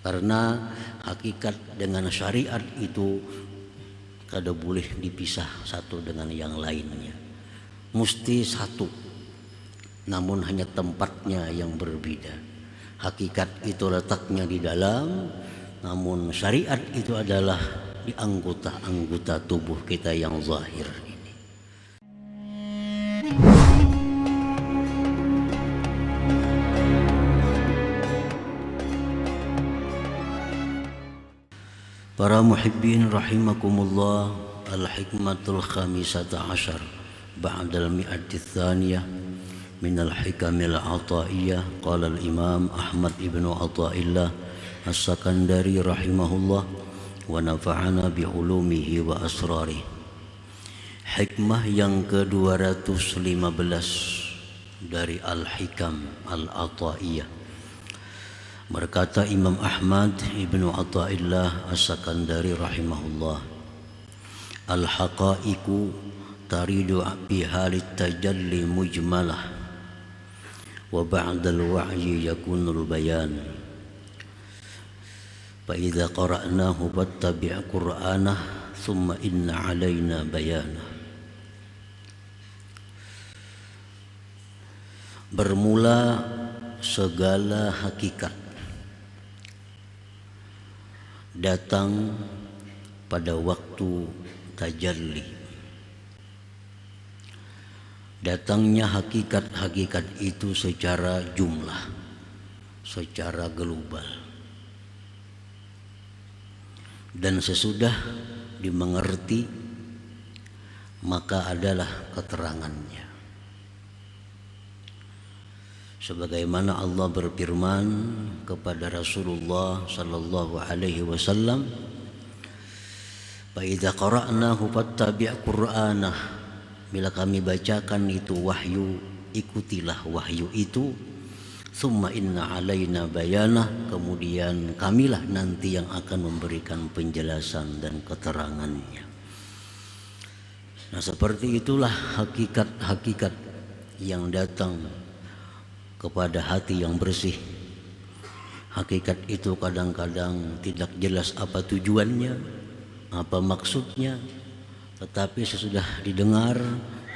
Karena hakikat dengan syariat itu kada boleh dipisah satu dengan yang lainnya, mesti satu, namun hanya tempatnya yang berbeda. Hakikat itu letaknya di dalam, namun syariat itu adalah di anggota-anggota tubuh kita yang zahir ini. Para muhibbin rahimakumullah, al-hikmatul khamisata asyar ba'dal mi'ati tsaniyah min al-hikamil ataiyah. Qala al-imam Ahmad ibnu Athaillah as-Sakandari rahimahullah wa nafa'ana bi ulumihi wa asrarih. Hikmah yang ke-215 dari al-hikam al-ataiyah. Berkata Imam Ahmad ibnu Athaillah as-Sakandari rahimahullah, al-haqaiqu taridu bihalit tajalli mujmalah wa ba'dal wa'yi yakunul bayan. Fa idza qara'nahu fattabi' qur'anah thumma inna 'alaina bayanah. Bermula segala hakikat datang pada waktu tajalli. Datangnya hakikat-hakikat itu secara jumlah, secara global, dan sesudah dimengerti maka adalah keterangannya. Sebagaimana Allah berfirman kepada Rasulullah sallallahu alaihi wasallam, "Fa idza qara'nahu fattabi' qur'anah." Bila kami bacakan itu wahyu, ikutilah wahyu itu. "Tsumma inna 'alaina bayanah." Kemudian kamilah nanti yang akan memberikan penjelasan dan keterangannya. Nah, seperti itulah hakikat-hakikat yang datang kepada hati yang bersih. Hakikat itu kadang-kadang tidak jelas apa tujuannya, apa maksudnya, tetapi sesudah didengar,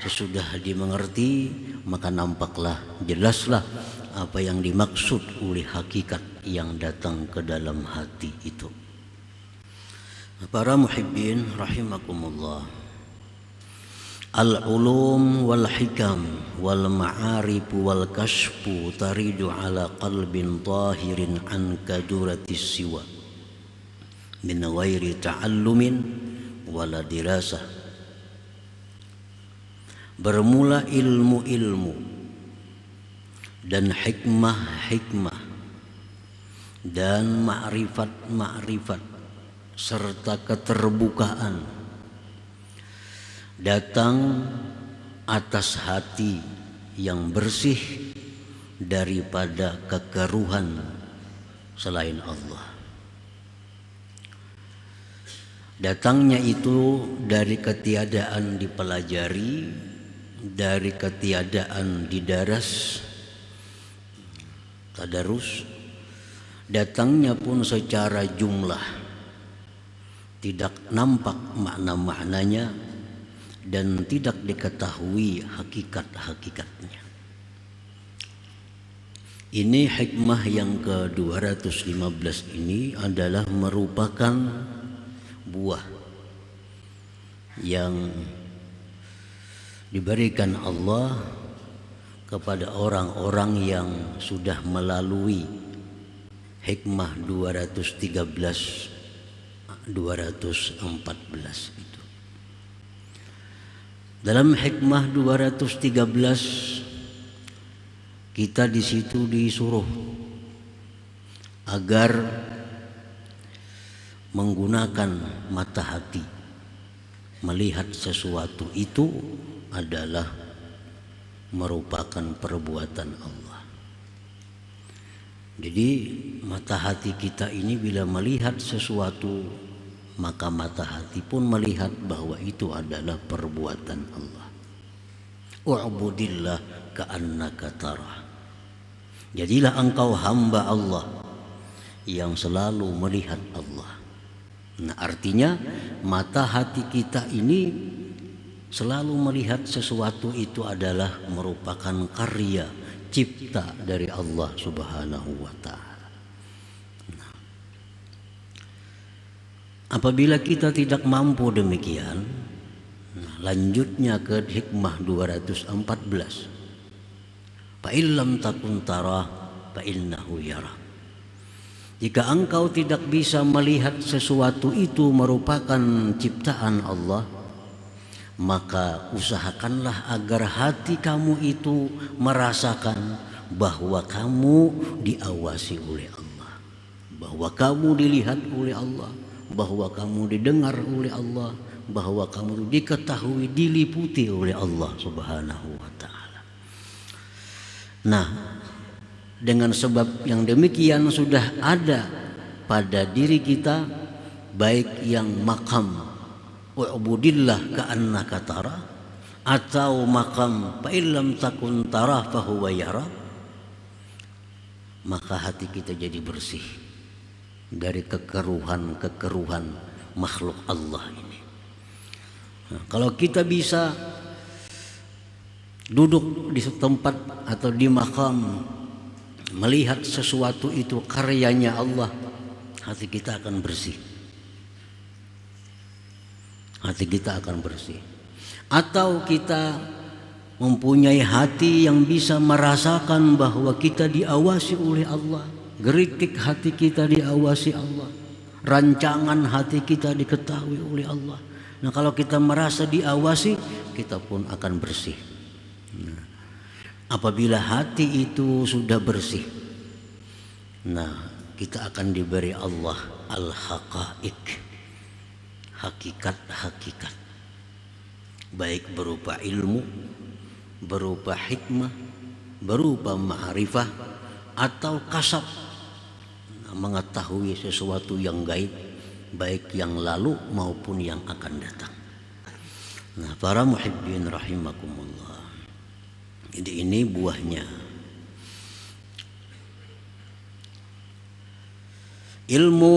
sesudah dimengerti, maka nampaklah, jelaslah apa yang dimaksud oleh hakikat yang datang ke dalam hati itu. Para muhibbin rahimakumullah, al-ulum wal hikam wal ma'arif wal kashfu taridu ala qalbin tahirin an kaduratis siwa min ghairi ta'allumin wala dirasah. Bermula ilmu-ilmu dan hikmah-hikmah dan ma'rifat-ma'rifat serta keterbukaan datang atas hati yang bersih daripada kekeruhan selain Allah. Datangnya itu dari ketiadaan dipelajari, dari ketiadaan didaras, tadarus. Datangnya pun secara jumlah, tidak nampak makna-maknanya dan tidak diketahui hakikat-hakikatnya. Ini hikmah yang ke-215 ini adalah merupakan buah yang diberikan Allah kepada orang-orang yang sudah melalui hikmah 213 214 itu. Dalam hikmah 213 kita di situ disuruh agar menggunakan mata hati, melihat sesuatu itu adalah merupakan perbuatan Allah. Jadi mata hati kita ini bila melihat sesuatu, maka mata hati pun melihat bahwa itu adalah perbuatan Allah. U'budillah ka'annaka tarah. Jadilah engkau hamba Allah yang selalu melihat Allah. Nah, artinya mata hati kita ini selalu melihat sesuatu itu adalah merupakan karya cipta dari Allah Subhanahu wa Ta'ala. Nah, apabila kita tidak mampu demikian, nah, lanjutnya ke hikmah 214. Fa illam takun tarah fa innahu yara. Jika engkau tidak bisa melihat sesuatu itu merupakan ciptaan Allah, maka usahakanlah agar hati kamu itu merasakan bahwa kamu diawasi oleh Allah, bahwa kamu dilihat oleh Allah, bahwa kamu didengar oleh Allah, bahwa kamu diketahui, diliputi oleh Allah Subhanahu wa Ta'ala. Nah, dengan sebab yang demikian sudah ada pada diri kita, baik yang makam wa'budillah ka'annaka tara atau makam fa illam takun tara fa huwa yara, maka hati kita jadi bersih dari kekeruhan makhluk Allah ini. Nah, kalau kita bisa duduk di tempat atau di makam melihat sesuatu itu karyanya Allah, hati kita akan bersih. Hati kita akan bersih. Atau kita mempunyai hati yang bisa merasakan bahwa kita diawasi oleh Allah, geritik hati kita diawasi Allah, rancangan hati kita diketahui oleh Allah. Nah, kalau kita merasa diawasi, kita pun akan bersih. Nah, apabila hati itu sudah bersih, nah, kita akan diberi Allah al-haqaiq, hakikat-hakikat, baik berupa ilmu, berupa hikmah, berupa ma'rifah, atau kasab, nah, mengetahui sesuatu yang gaib, baik yang lalu maupun yang akan datang. Nah, para muhibbin rahimakumullah, jadi ini buahnya. Ilmu,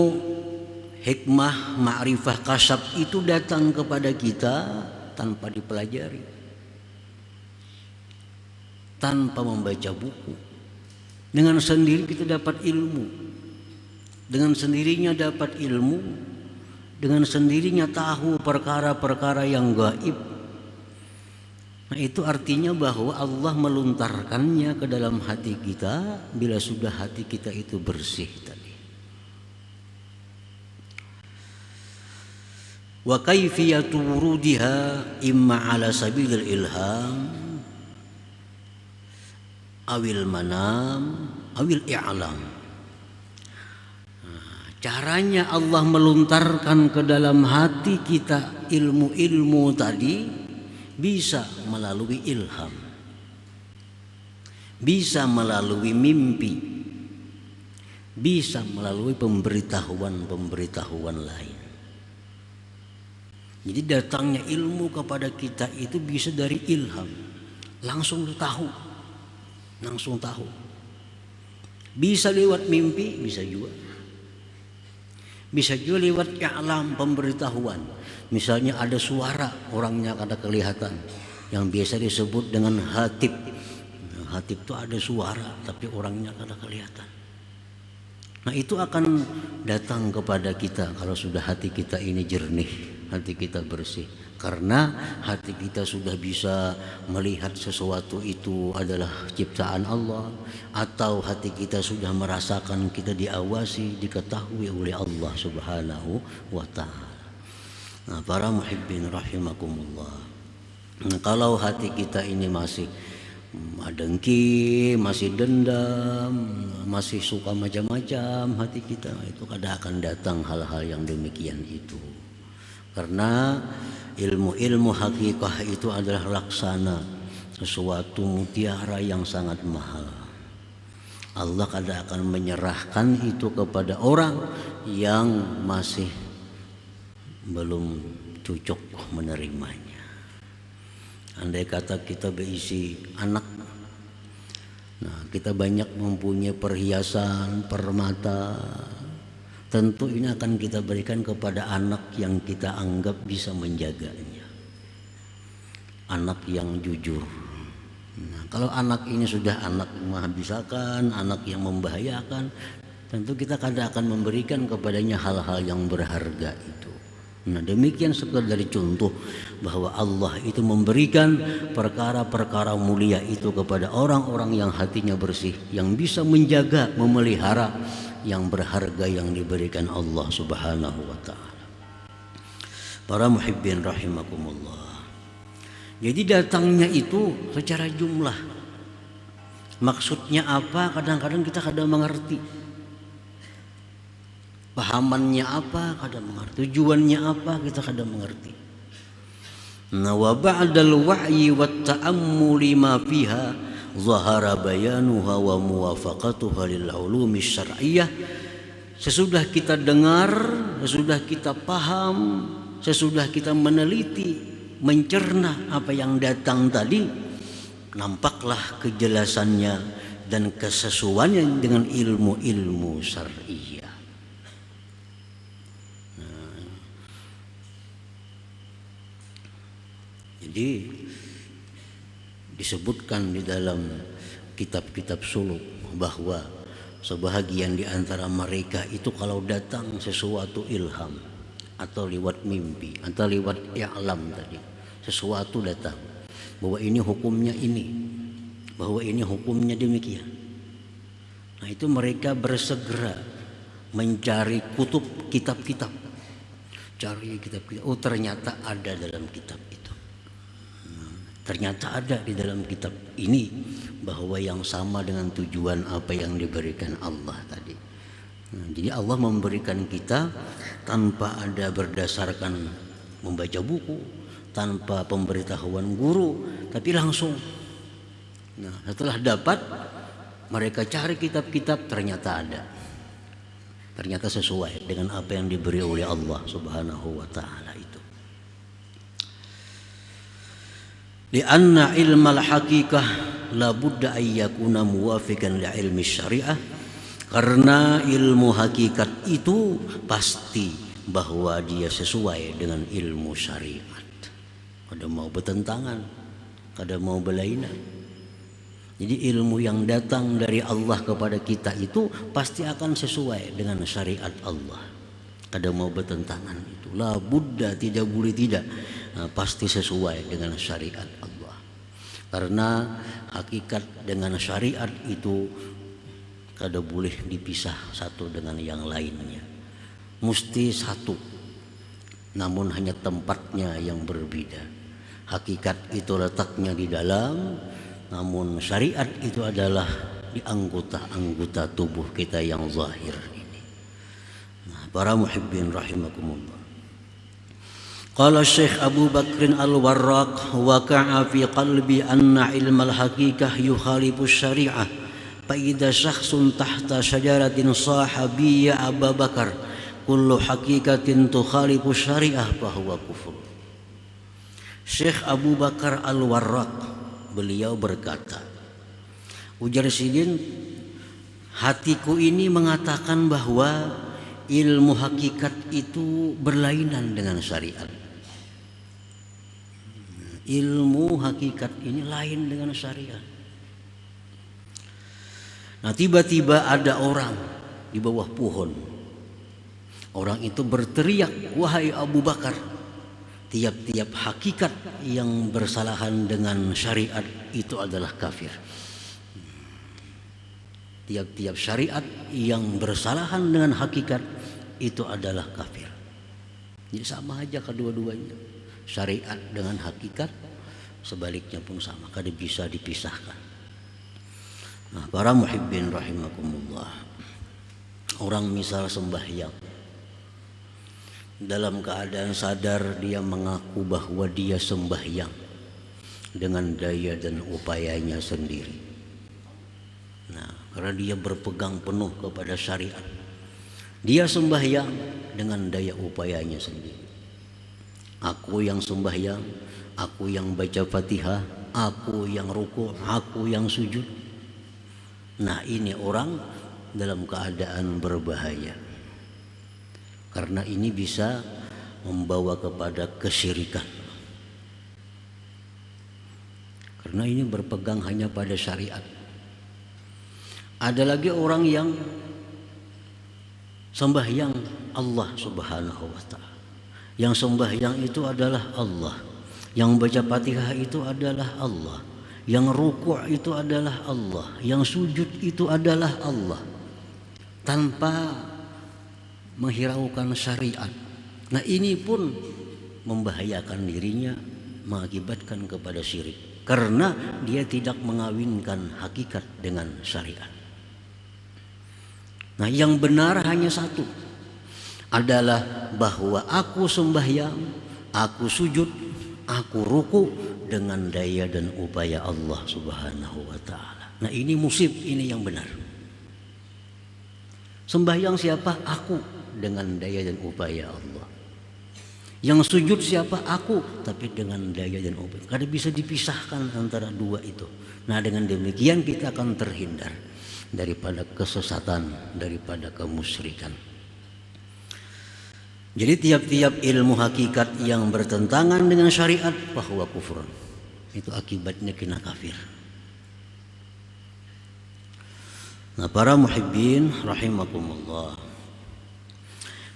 hikmah, ma'rifah, kasab itu datang kepada kita tanpa dipelajari, tanpa membaca buku. Dengan sendiri kita dapat ilmu, dengan sendirinya dapat ilmu, dengan sendirinya tahu perkara-perkara yang gaib. Nah, itu artinya bahwa Allah meluntarkannya ke dalam hati kita bila sudah hati kita itu bersih tadi. Wa kaifiyatu wurudiha imma ala sabilil ilham awil manam awil i'lam. Nah, caranya Allah meluntarkan ke dalam hati kita ilmu-ilmu tadi bisa melalui ilham, bisa melalui mimpi, bisa melalui pemberitahuan-pemberitahuan lain. Jadi datangnya ilmu kepada kita itu bisa dari ilham, langsung tahu, langsung tahu. Bisa lewat mimpi, bisa juga. Bisa juga lewat i'lam, pemberitahuan. Misalnya ada suara, orangnya ada kelihatan, yang biasa disebut dengan hatib. Nah, hatib itu ada suara tapi orangnya ada kelihatan. Nah, itu akan datang kepada kita kalau sudah hati kita ini jernih, hati kita bersih. Karena hati kita sudah bisa melihat sesuatu itu adalah ciptaan Allah, atau hati kita sudah merasakan kita diawasi, diketahui oleh Allah Subhanahu wa Ta'ala. Nah, para muhibbin rahimakumullah, nah, kalau hati kita ini masih dengki, masih dendam, masih suka macam-macam hati kita, itu kadang akan datang hal-hal yang demikian itu. Karena ilmu-ilmu hakikah itu adalah laksana, sesuatu mutiara yang sangat mahal. Allah kadang akan menyerahkan itu kepada orang yang masih belum cocok menerimanya. Andai kata kita berisi anak, nah kita banyak mempunyai perhiasan, permata, tentu ini akan kita berikan kepada anak yang kita anggap bisa menjaganya, anak yang jujur. Nah, kalau anak ini sudah anak menghabiskan, anak yang membahayakan, tentu kita kadang akan memberikan kepadanya hal-hal yang berharga itu. Nah, demikian sekedar contoh bahwa Allah itu memberikan perkara-perkara mulia itu kepada orang-orang yang hatinya bersih, yang bisa menjaga, memelihara yang berharga yang diberikan Allah Subhanahu wa taala. Para muhibbin rahimakumullah. Jadi datangnya itu secara jumlah. Maksudnya apa? Kadang-kadang kita kadang mengerti. Pahamannya apa? Kadang mengerti. Tujuannya apa? Kita kadang mengerti. Nah, wa ba'dal wahyi wat ta'ammuli ma fiha zahara bayanuha wa muwafaqatuha lil ulumi syar'iyyah. Sesudah kita dengar, sesudah kita paham, sesudah kita meneliti, mencerna apa yang datang tadi, nampaklah kejelasannya dan kesesuaiannya dengan ilmu-ilmu syar'iyyah. Nah, jadi disebutkan di dalam kitab-kitab suluk bahwa sebahagian di antara mereka itu kalau datang sesuatu ilham atau lewat mimpi atau lewat i'lam tadi, sesuatu datang bahwa ini hukumnya ini, bahwa ini hukumnya demikian. Nah, itu mereka bersegera mencari kutub, kitab-kitab, cari kitab-kitab. Oh, ternyata ada dalam kitab itu. Ternyata ada di dalam kitab ini bahwa yang sama dengan tujuan apa yang diberikan Allah tadi. Nah, jadi Allah memberikan kita tanpa ada berdasarkan membaca buku, tanpa pemberitahuan guru, tapi langsung. Nah, setelah dapat, mereka cari kitab-kitab, ternyata ada. Ternyata sesuai dengan apa yang diberi oleh Allah Subhanahu wa taala itu. Lianna ilmal haqiqah la budda ay yakuna muwafiqan li ilmi syariah. Karena ilmu hakikat itu pasti bahwa dia sesuai dengan ilmu syariat. Kada mau bertentangan, kada mau berlainan. Jadi ilmu yang datang dari Allah kepada kita itu pasti akan sesuai dengan syariat Allah. Kada mau bertentangan itu. La budda, tidak boleh tidak. Nah, pasti sesuai dengan syariat Allah. Karena hakikat dengan syariat itu kada boleh dipisah satu dengan yang lainnya. Mesti satu. Namun hanya tempatnya yang berbeda. Hakikat itu letaknya di dalam, namun syariat itu adalah di anggota-anggota tubuh kita yang zahir ini. Nah, para muhibbin rahimakumullah. Qala Syekh Abu Bakr Al-Warraq waqa'a fi qalbi anna ilmal haqiqah yukhalifu syari'ah fa idza syakhsun tahta syajaratin sahabiyya Abu Bakar kullu haqiqatin tukhalifu syari'ah fa huwa kufur. Syekh Abu Bakar Al-Warraq beliau berkata, ujar sidin, hatiku ini mengatakan bahwa ilmu hakikat itu berlainan dengan syariat. Ilmu hakikat ini lain dengan syariat. Nah, tiba-tiba ada orang di bawah pohon. Orang itu berteriak, wahai Abu Bakar, tiap-tiap hakikat yang bersalahan dengan syariat itu adalah kafir. Tiap-tiap syariat yang bersalahan dengan hakikat itu adalah kafir. Jadi sama aja kedua-duanya. Syariat dengan hakikat sebaliknya pun sama, kada bisa dipisahkan. Nah, para muhibbin rahimakumullah. Orang misal sembahyang, dalam keadaan sadar dia mengaku bahwa dia sembahyang dengan daya dan upayanya sendiri. Nah, karena dia berpegang penuh kepada syariat, dia sembahyang dengan daya upayanya sendiri. Aku yang sembahyang, aku yang baca Fatihah, aku yang ruku', aku yang sujud. Nah, ini orang dalam keadaan berbahaya. karena ini bisa membawa kepada kesyirikan. Karena ini berpegang hanya pada syariat. Ada lagi orang yang sembahyang Allah Subhanahu wa taala. Yang sembahyang itu adalah Allah. Yang baca Fatihah itu adalah Allah. Yang rukuk itu adalah Allah. Yang sujud itu adalah Allah. Tanpa menghiraukan syariat. Nah, ini pun membahayakan dirinya, mengakibatkan kepada syirik. Karena dia tidak mengawinkan hakikat dengan syariat. Nah, yang benar hanya satu, adalah bahwa aku sembahyang, aku sujud, aku ruku dengan daya dan upaya Allah Subhanahu wa taala. Nah, ini musib, ini yang benar. Sembahyang siapa? Aku, dengan daya dan upaya Allah. Yang sujud siapa? Aku, tapi dengan daya dan upaya. Karena bisa dipisahkan antara dua itu. Nah, dengan demikian kita akan terhindar daripada kesesatan, daripada kemusyrikan. Jadi tiap-tiap ilmu hakikat yang bertentangan dengan syariat bahwa kufur, itu akibatnya kena kafir. Nah, para muhibbin rahimakumullah.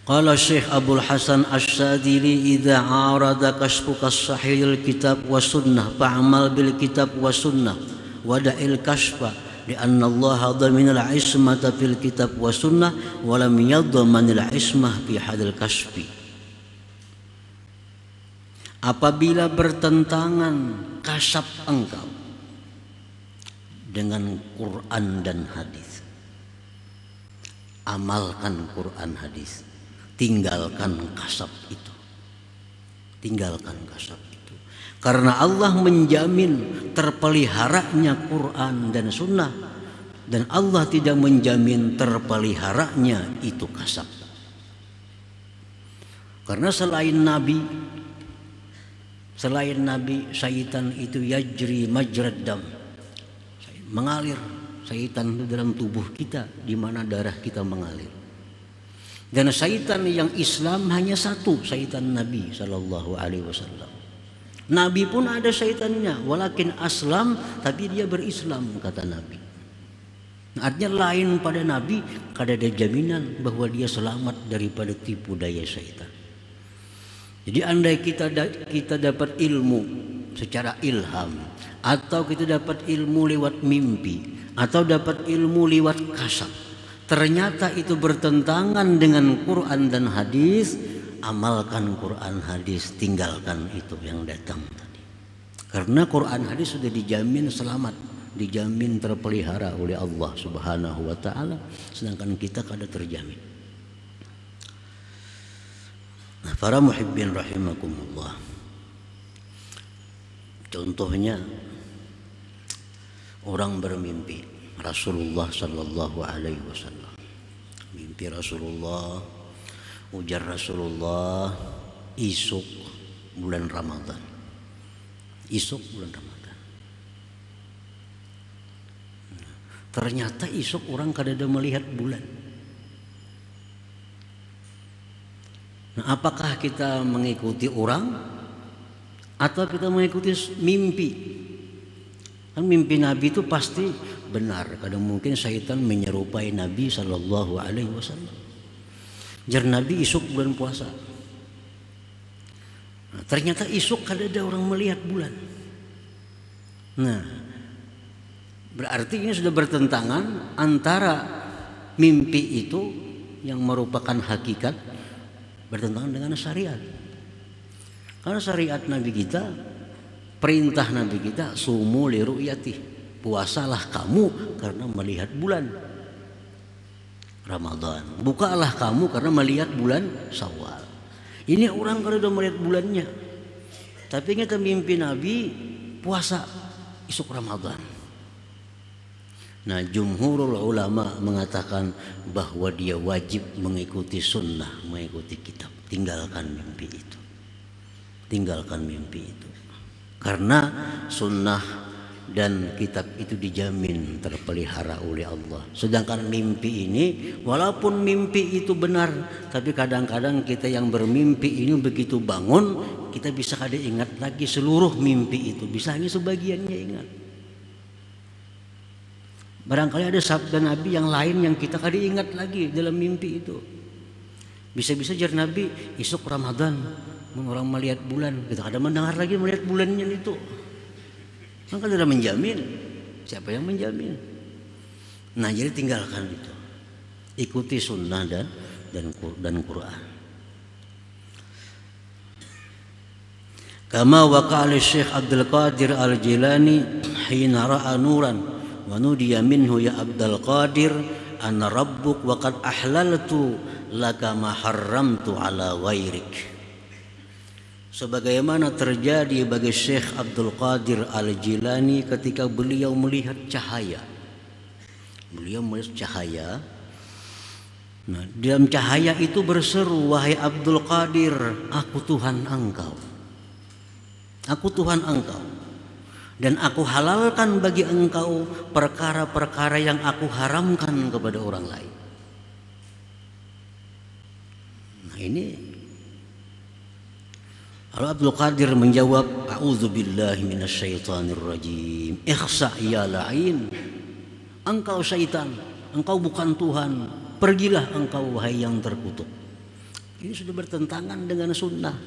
Qala Syekh Abdul Hasan Asy-Syadzili, idza arada kasfuka sahihil kitab wa sunnah fa'amal bil kitab wa sunnah wa da'il kasfa lianna Allah dhamin al-ismata fil kitab wa sunnah wa lam yadman al-ismah fi hadil kasfi. Apabila bertentangan kasab engkau dengan Quran dan hadis, amalkan Quran hadis, tinggalkan kasab itu. Tinggalkan kasab itu. Karena Allah menjamin terpeliharanya Quran dan sunnah, dan Allah tidak menjamin terpeliharanya itu kasab. Karena selain Nabi, syaitan itu yajri majrad dam, mengalir. Syaitan itu dalam tubuh kita, di mana darah kita mengalir. Dan syaitan yang Islam hanya satu, syaitan Nabi Sallallahu Alaihi Wasallam. Nabi pun ada syaitannya, walakin aslam, tapi dia berislam, kata Nabi. Artinya lain pada Nabi, kada ada jaminan bahwa dia selamat daripada tipu daya syaitan. Jadi andai kita dapat ilmu secara ilham, atau kita dapat ilmu lewat mimpi, atau dapat ilmu lewat kasab, ternyata itu bertentangan dengan Quran dan hadis, amalkan Quran hadis, tinggalkan itu yang datang tadi. Karena Quran hadis sudah dijamin selamat, dijamin terpelihara oleh Allah Subhanahu wa taala, sedangkan kita kada terjamin. Nah, para muhibbin rahimakumullah, contohnya orang bermimpi Rasulullah Sallallahu Alaihi Wasallam, mimpi Rasulullah, ujar Rasulullah, isuk bulan Ramadan, isuk bulan Ramadan. Ternyata isuk orang kadada melihat bulan. Nah, apakah kita mengikuti orang atau kita mengikuti mimpi? Kan mimpi Nabi itu pasti benar. Kadang mungkin syaitan menyerupai Nabi Sallallahu Alaihi Wasallam. Jar Nabi isuk bulan puasa. Nah, ternyata isuk kadada orang melihat bulan. Nah, berarti ini sudah bertentangan antara mimpi itu yang merupakan hakikat bertentangan dengan syariat. Karena syariat Nabi kita, perintah Nabi kita, sumu li ru'yati, puasalah kamu karena melihat bulan Ramadan, bukalah kamu karena melihat bulan Syawal. Ini orang kalau sudah melihat bulannya, tapi kita mimpi Nabi puasa isuk Ramadan. Nah, jumhurul ulama mengatakan bahwa dia wajib mengikuti sunnah, mengikuti kitab. Tinggalkan mimpi itu. Tinggalkan mimpi itu. Karena sunnah dan kitab itu dijamin terpelihara oleh Allah. Sedangkan mimpi ini, walaupun mimpi itu benar, tapi kadang-kadang kita yang bermimpi ini begitu bangun, kita bisa kada ingat lagi seluruh mimpi itu, bisa hanya sebagiannya ingat. Barangkali ada sabda Nabi yang lain yang kita kada ingat lagi dalam mimpi itu. Bisa-bisa jar Nabi, esok Ramadan orang melihat bulan, kita kada mendengar lagi melihat bulannya itu. Maka tidak menjamin. Siapa yang menjamin? Nah, jadi tinggalkan itu. Ikuti sunnah dan Quran. Kama waqa'al Syekh Abdul Qadir Al-Jilani hina ra'a nuran wa nudiya minhu ya Abdul Qadir ana rabbuk wa qad ahlaltu laka ma harramtu ala ghairik. Sebagaimana terjadi bagi Syekh Abdul Qadir Al-Jilani ketika beliau melihat cahaya. Beliau melihat cahaya. Nah, dalam cahaya itu berseru, wahai Abdul Qadir, aku Tuhan engkau. Aku Tuhan engkau. Dan aku halalkan bagi engkau perkara-perkara yang aku haramkan kepada orang lain. Nah, ini Lalu Abdul Qadir menjawab, a'udzubillahi minasyaitonir rajim. Ikhsa ya la'in. Engkau syaitan, engkau bukan Tuhan. Pergilah engkau wahai yang terkutuk. Ini sudah bertentangan dengan sunnah,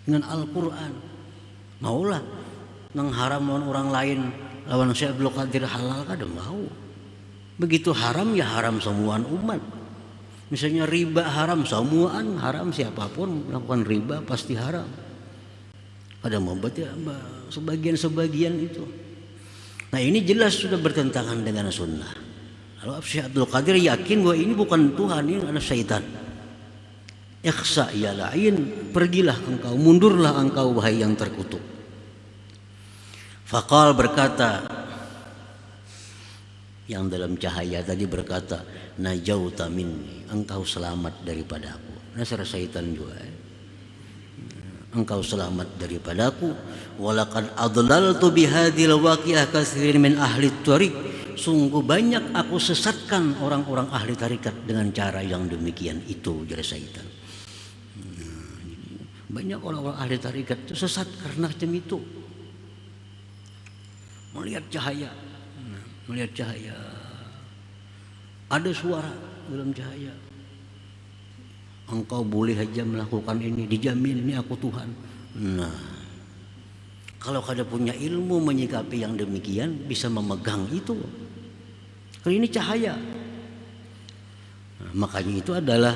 dengan Al-Quran. Maulah mengharam orang lain lawan Syekh Abdul Qadir halal kada mau. Begitu haram ya haram semuaan umat. Misalnya riba haram, semuaan haram, siapapun melakukan riba pasti haram. Pada membuat ya, sebagian-sebagian itu. Nah, ini jelas sudah bertentangan dengan sunnah. Lalu Syekh Abdul Qadir yakin bahwa ini bukan Tuhan, ini adalah syaitan. Ikhsa ya la'in, pergilah engkau, mundurlah engkau wahai yang terkutuk. Faqal berkata, yang dalam cahaya tadi berkata, najauta minni, engkau selamat daripada aku. Nasara syaitan juga. Engkau selamat daripadaku. Walaqad adlaltu bihadhil waqi'ah katsirin min ahli tariq. Sungguh banyak aku sesatkan orang-orang ahli tarikat dengan cara yang demikian itu, jara syaitan. Banyak orang-orang ahli tarikat itu sesat karena macam itu. Melihat cahaya, ada suara dalam cahaya. Engkau boleh saja melakukan ini, dijamin ini aku Tuhan. Nah, kalau kada punya ilmu menyikapi yang demikian, bisa memegang itu. Karena ini cahaya. Nah, makanya itu adalah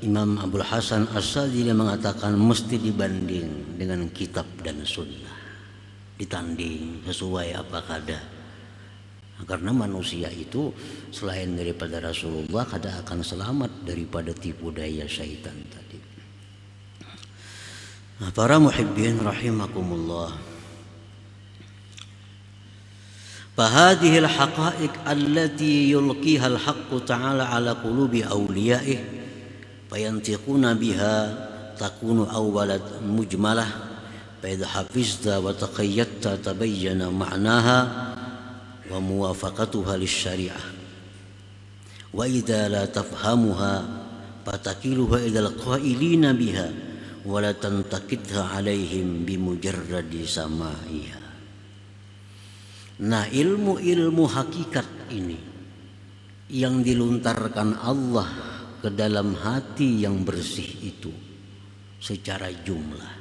Imam Abdul Hasan As-Sadzili mengatakan mesti dibanding dengan kitab dan sunnah, ditanding sesuai apa kada. Karena manusia itu selain daripada Rasulullah kada akan selamat daripada tipu daya syaitan tadi. Nah, para muhibbin rahimakumullah. Fahadhihi al-haqa'iq allati yulqiha al-haqqu ta'ala ala qulubi awliya'ih fayantiquna biha takunu awwalat mujmalah fa idza hafizta wa taqayyadta tabayyana ma'naha wa muwafaqatuha lisyari'ah wa idza la tafhamuha fatakiluha ila alqailina biha wa la tantaqidha alaihim bimujarradi sama'iha. Nah, ilmu-ilmu hakikat ini yang diluntarkan Allah ke dalam hati yang bersih itu secara jumlah,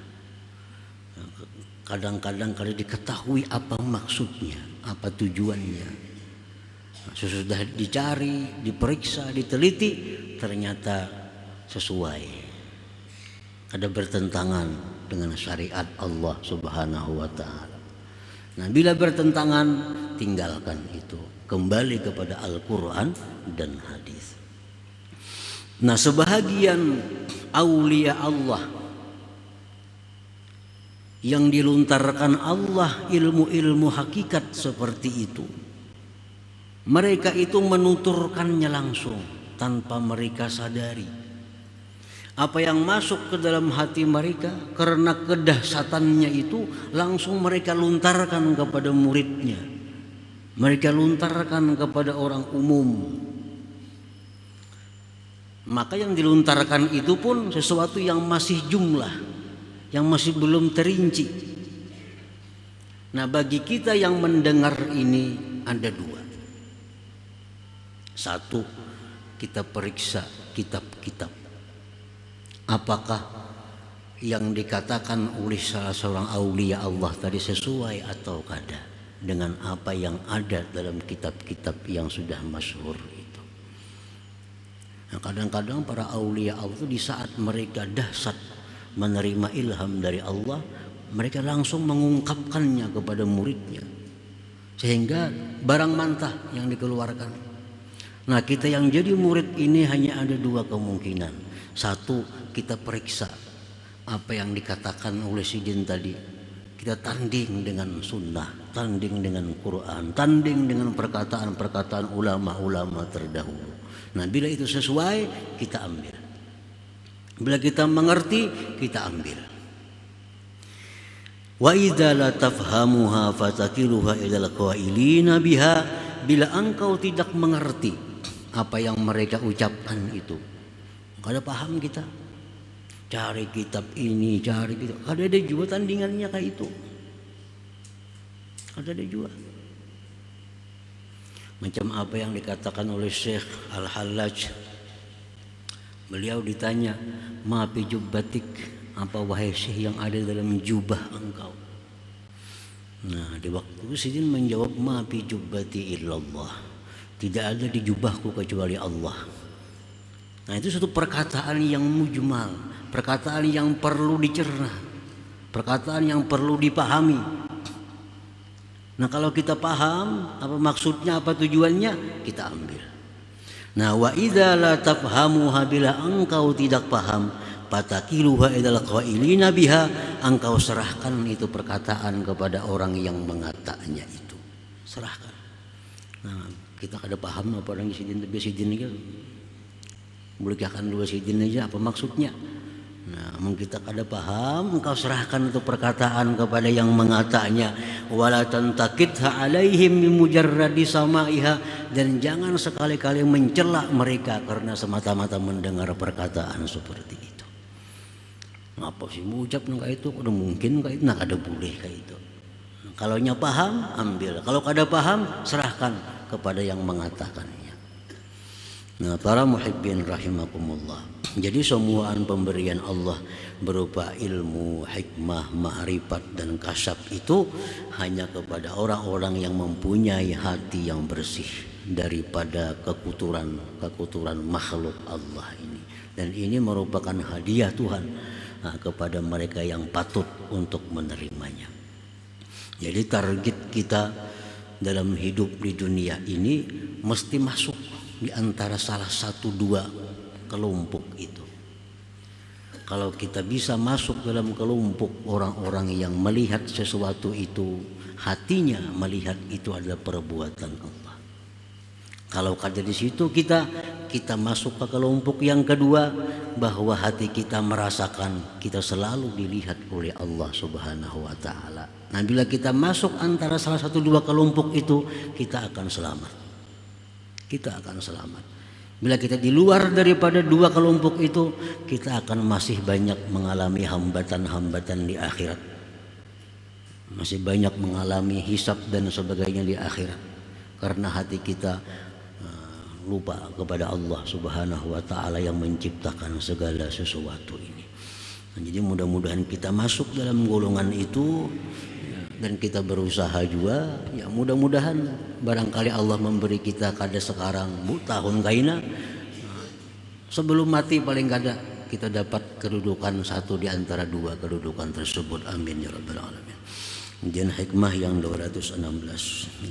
kadang-kadang kalau diketahui apa maksudnya, apa tujuannya, sesudah dicari, diperiksa, diteliti, ternyata sesuai, ada bertentangan dengan syariat Allah Subhanahu wa ta'ala. Nah, bila bertentangan, tinggalkan itu, kembali kepada Al-Quran dan hadis. Nah, sebahagian aulia Allah yang diluntarkan Allah ilmu-ilmu hakikat seperti itu, mereka itu menuturkannya langsung tanpa mereka sadari. Apa yang masuk ke dalam hati mereka karena kedahsyatannya itu langsung mereka luntarkan kepada muridnya. Mereka luntarkan kepada orang umum. Maka yang diluntarkan itu pun sesuatu yang masih jumlah, yang masih belum terinci. Nah, bagi kita yang mendengar ini ada dua. Satu, kita periksa kitab-kitab. Apakah yang dikatakan oleh salah seorang aulia Allah tadi sesuai atau kada dengan apa yang ada dalam kitab-kitab yang sudah masyhur itu. Nah, kadang-kadang para aulia Allah itu di saat mereka dahsyat menerima ilham dari Allah, mereka langsung mengungkapkannya kepada muridnya sehingga barang mantah yang dikeluarkan. Nah, kita yang jadi murid ini hanya ada dua kemungkinan. Satu, kita periksa apa yang dikatakan oleh Sidin tadi. Kita tanding dengan sunnah, tanding dengan Quran, tanding dengan perkataan-perkataan ulama-ulama terdahulu. Nah, bila itu sesuai, kita ambil. Bila kita mengerti, kita ambil. Wa idza la tafhamuha fatakiluha ilal qailina biha. Bila engkau tidak mengerti apa yang mereka ucapkan itu, kada paham kita, cari kitab ini, cari kitab, kada ada juga tandingannya kayak itu, kada ada juga. Macam apa yang dikatakan oleh Syekh Al-Hallaj. Beliau ditanya, ma fi jubbatik, apa wahai Syekh yang ada dalam jubah engkau? Nah, di waktu itu Sidin menjawab, ma fi jubbati illallah, tidak ada di jubahku kecuali Allah. Nah, itu satu perkataan yang mujmal, perkataan yang perlu dicerna, perkataan yang perlu dipahami. Nah, kalau kita paham apa maksudnya, apa tujuannya, kita ambil. Nah, wa idza la tafhamuha, bila engkau tidak paham, fatakiluha ilal qailina biha, engkau serahkan itu perkataan kepada orang yang mengatakannya itu. Serahkan. Nah, kita kada paham apa orang Sidin itu. Bolehkan dua Sidin aja apa maksudnya. Nah, kita kada paham, engkau serahkan itu perkataan kepada yang mengatanya. Wala tantakidha alaihim bimujarradi samaiha, dan jangan sekali-kali mencela mereka karena semata-mata mendengar perkataan seperti itu. Ngapa sih mengucap nang itu? Udah mungkin kayak itu, nah kada boleh kayak itu. Kalau nya paham, ambil. Kalau kada paham, serahkan kepada yang mengatakannya. Nah, para muhibbin rahimakumullah. Jadi semua pemberian Allah berupa ilmu, hikmah, ma'rifat dan kasab itu hanya kepada orang-orang yang mempunyai hati yang bersih daripada kekuturan makhluk Allah ini. Dan ini merupakan hadiah Tuhan kepada mereka yang patut untuk menerimanya. Jadi target kita dalam hidup di dunia ini mesti masuk di antara salah satu dua kelompok itu. Kalau kita bisa masuk dalam kelompok orang-orang yang melihat sesuatu itu, hatinya melihat itu adalah perbuatan Allah. Kalau kada di situ kita masuk ke kelompok yang kedua, bahwa hati kita merasakan kita selalu dilihat oleh Allah Subhanahu wa taala. Nah, bila kita masuk antara salah satu dua kelompok itu, kita akan selamat. Kita akan selamat. Bila kita di luar daripada dua kelompok itu, kita akan masih banyak mengalami hambatan-hambatan di akhirat. Masih banyak mengalami hisab dan sebagainya di akhirat. Karena hati kita lupa kepada Allah Subhanahu wa taala yang menciptakan segala sesuatu ini. Nah, jadi mudah-mudahan kita masuk dalam golongan itu. Dan kita berusaha juga, ya mudah-mudahan barangkali Allah memberi kita kada sekarang tahun kaina, sebelum mati paling kada kita dapat kedudukan satu di antara dua kedudukan tersebut. Amin ya rabbal alamin. Ujian hikmah yang 216.